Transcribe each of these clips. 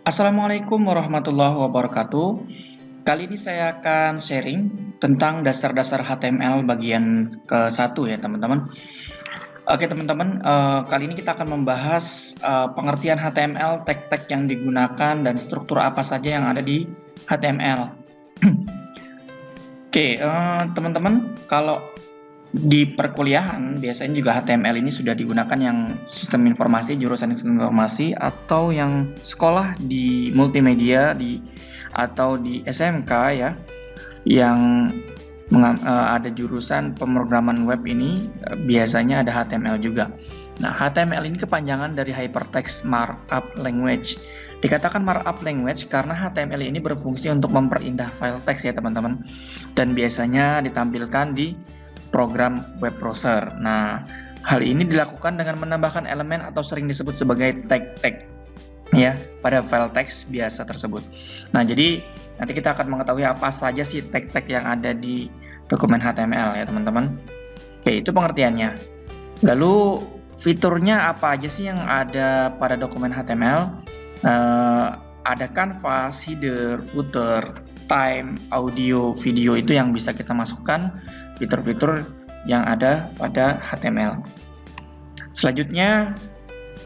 Assalamualaikum warahmatullahi wabarakatuh. Kali ini saya akan sharing tentang dasar-dasar HTML bagian ke-1 ya teman-teman. Oke teman-teman, kali ini kita akan membahas pengertian HTML, tag-tag yang digunakan, dan struktur apa saja yang ada di HTML. Oke, teman-teman, kalau di perkuliahan biasanya juga HTML ini sudah digunakan yang sistem informasi, jurusan sistem informasi, atau yang sekolah di multimedia atau di SMK ya, yang ada jurusan pemrograman web ini biasanya ada HTML juga. Nah, HTML ini kepanjangan dari Hypertext Markup Language. Dikatakan markup language karena HTML ini berfungsi untuk memperindah file teks ya teman-teman, dan biasanya ditampilkan di program web browser. Nah, hal ini dilakukan dengan menambahkan elemen atau sering disebut sebagai tag-tag ya pada file teks biasa tersebut. Nah, jadi nanti kita akan mengetahui apa saja sih tag-tag yang ada di dokumen HTML ya teman-teman. Oke, itu pengertiannya. Lalu fiturnya apa aja sih yang ada pada dokumen HTML? Ada canvas, header, footer, time, audio, video, itu yang bisa kita masukkan fitur-fitur yang ada pada HTML. Selanjutnya,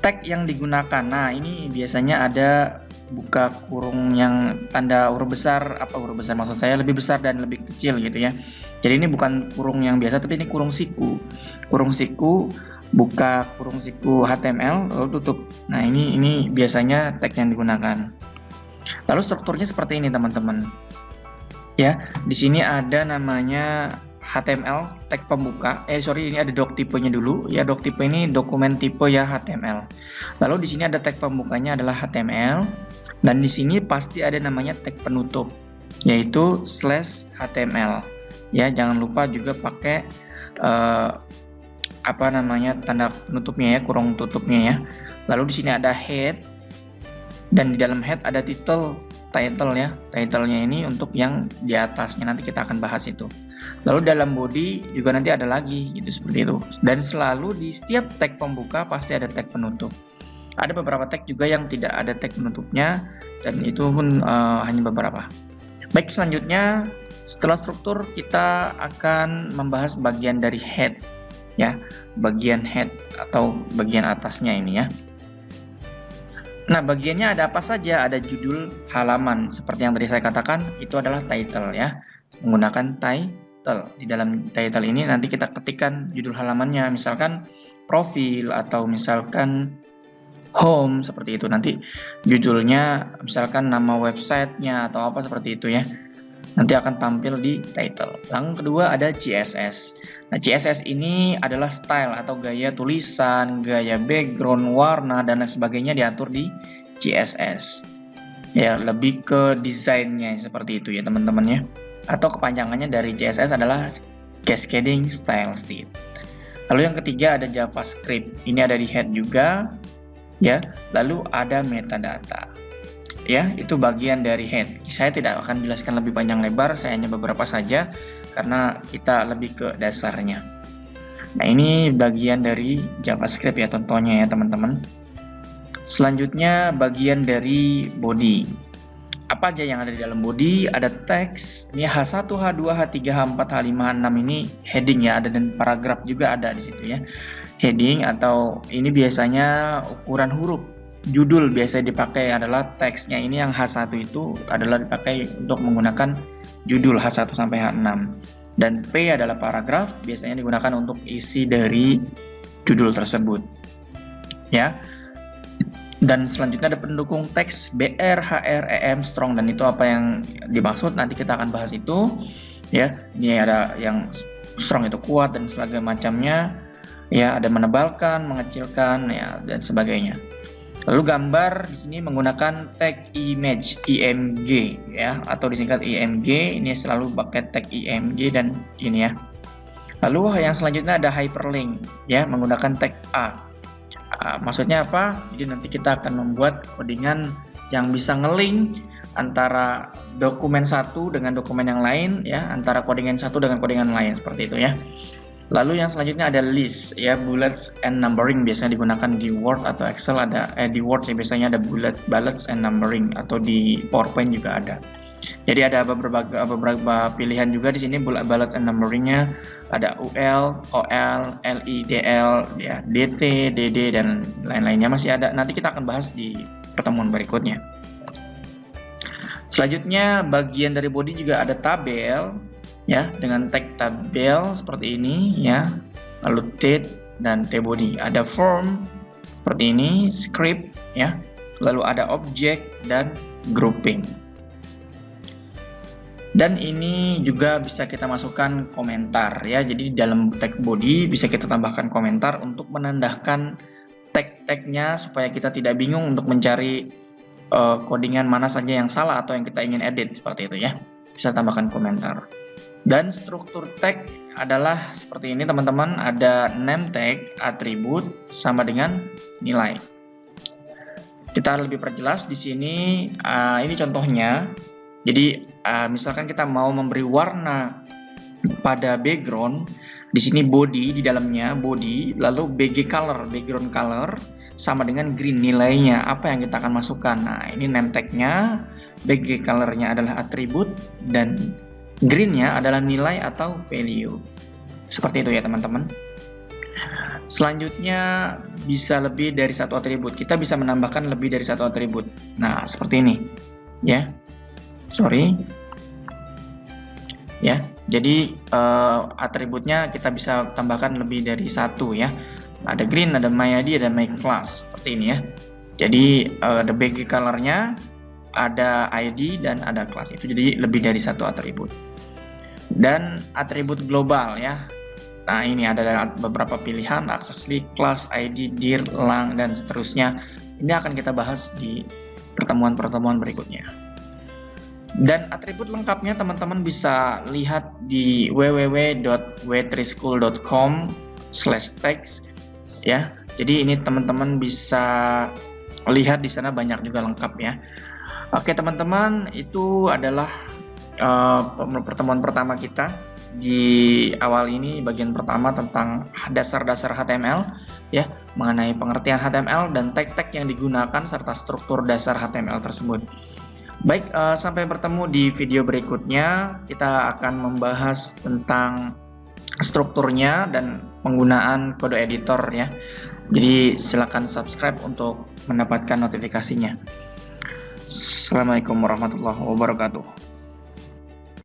tag yang digunakan. Nah, ini biasanya ada buka kurung yang tanda huruf besar, huruf besar maksud saya lebih besar dan lebih kecil gitu ya. Jadi ini bukan kurung yang biasa, tapi ini kurung siku. Kurung siku, buka kurung siku HTML lalu tutup. Nah, ini biasanya tag yang digunakan. Lalu strukturnya seperti ini teman-teman. Ya, di sini ada namanya HTML tag pembuka. Ini ada doc tipenya dulu. Ya, doc tipe ini dokumen tipe ya HTML. Lalu di sini ada tag pembukanya adalah HTML, dan di sini pasti ada namanya tag penutup yaitu /HTML. Ya, jangan lupa juga pakai tanda penutupnya ya, kurung tutupnya ya. Lalu di sini ada head, dan di dalam head ada title ya. Title-nya ini untuk yang di atasnya, nanti kita akan bahas itu. Lalu dalam body juga nanti ada lagi gitu, seperti itu. Dan selalu di setiap tag pembuka pasti ada tag penutup. Ada beberapa tag juga yang tidak ada tag penutupnya, dan itu pun hanya beberapa. Baik, selanjutnya setelah struktur kita akan membahas bagian dari head ya, bagian head atau bagian atasnya ini ya. Nah, bagiannya ada apa saja? Ada judul, halaman. Seperti yang tadi saya katakan, itu adalah title ya. Menggunakan title. Di dalam title ini nanti kita ketikkan judul halamannya. Misalkan profil atau misalkan home, seperti itu. Nanti judulnya misalkan nama websitenya atau apa seperti itu ya. Nanti akan tampil di title. Yang kedua ada CSS. Nah, CSS ini adalah style atau gaya tulisan, gaya background, warna, dan lain sebagainya diatur di CSS. Ya, lebih ke desainnya seperti itu ya teman-teman ya. Atau kepanjangannya dari CSS adalah Cascading Style Sheet. Lalu yang ketiga ada JavaScript. Ini ada di head juga ya. Lalu ada metadata. Ya, itu bagian dari head. Saya tidak akan jelaskan lebih panjang lebar, saya hanya beberapa saja karena kita lebih ke dasarnya. Nah, ini bagian dari JavaScript ya contohnya ya teman-teman. Selanjutnya bagian dari body. Apa aja yang ada di dalam body? Ada teks, ini H1, H2, H3, H4, H5, H6, ini heading ya, ada, dan paragraf juga ada di situ ya. Heading atau ini biasanya ukuran huruf. Judul biasa dipakai adalah teksnya, ini yang H1 itu adalah dipakai untuk menggunakan judul H1 sampai H6. Dan P adalah paragraf, biasanya digunakan untuk isi dari judul tersebut. Ya. Dan selanjutnya ada pendukung teks BR, HR, EM, strong, dan itu apa yang dimaksud nanti kita akan bahas itu. Ya, ini ada yang strong itu kuat dan segala macamnya. Ya, ada menebalkan, mengecilkan ya, dan sebagainya. Lalu gambar di sini menggunakan tag image IMG ya, atau disingkat IMG. Ini selalu pakai tag IMG dan ini ya. Lalu yang selanjutnya ada hyperlink ya, menggunakan tag A. Maksudnya apa? Jadi nanti kita akan membuat codingan yang bisa nge-link antara dokumen satu dengan dokumen yang lain ya, antara codingan satu dengan codingan lain seperti itu ya. Lalu yang selanjutnya ada list ya, bullets and numbering biasanya digunakan di Word atau Excel di Word ya biasanya ada bullets and numbering, atau di PowerPoint juga ada. Jadi ada beberapa pilihan juga di sini bullets and numberingnya, ada UL, OL, LI, DL, ya, DT, DD dan lain-lainnya masih ada. Nanti kita akan bahas di pertemuan berikutnya. Selanjutnya bagian dari body juga ada tabel ya, dengan tag tabel seperti ini ya, lalu date dan T-body. Ada form seperti ini, script ya, lalu ada object dan grouping. Dan ini juga bisa kita masukkan komentar ya. Jadi di dalam tag body bisa kita tambahkan komentar untuk menandakan tag-tagnya supaya kita tidak bingung untuk mencari codingan mana saja yang salah atau yang kita ingin edit, seperti itu ya. Bisa tambahkan komentar. Dan struktur tag adalah seperti ini teman-teman, ada name tag, atribut sama dengan nilai. Kita lebih perjelas di sini, ini contohnya. Jadi misalkan kita mau memberi warna pada background, di sini body, di dalamnya body, lalu BG color, background color sama dengan green, nilainya apa yang kita akan masukkan. Nah, ini name tag-nya, BG color-nya adalah atribut, dan green-nya adalah nilai atau value. Seperti itu ya teman-teman. Selanjutnya bisa lebih dari satu atribut. Kita bisa menambahkan lebih dari satu atribut. Nah, seperti ini ya. Ya, jadi atributnya kita bisa tambahkan lebih dari satu ya. Ada green, ada my ID, ada my class, seperti ini ya. Jadi the BG color-nya, ada ID dan ada class, itu jadi lebih dari satu atribut. Dan atribut global ya. Nah, ini ada beberapa pilihan, access list, class, ID, dir, lang dan seterusnya. Ini akan kita bahas di pertemuan-pertemuan berikutnya. Dan atribut lengkapnya teman-teman bisa lihat di www.w3school.com/text ya. Jadi ini teman-teman bisa lihat di sana, banyak juga lengkap ya. Oke teman-teman, itu adalah pertemuan pertama kita di awal ini, bagian pertama tentang dasar-dasar HTML ya, mengenai pengertian HTML dan tag-tag yang digunakan serta struktur dasar HTML tersebut. Baik, sampai bertemu di video berikutnya. Kita akan membahas tentang strukturnya dan penggunaan kode editor ya. Jadi silakan subscribe untuk mendapatkan notifikasinya. Assalamualaikum warahmatullahi wabarakatuh.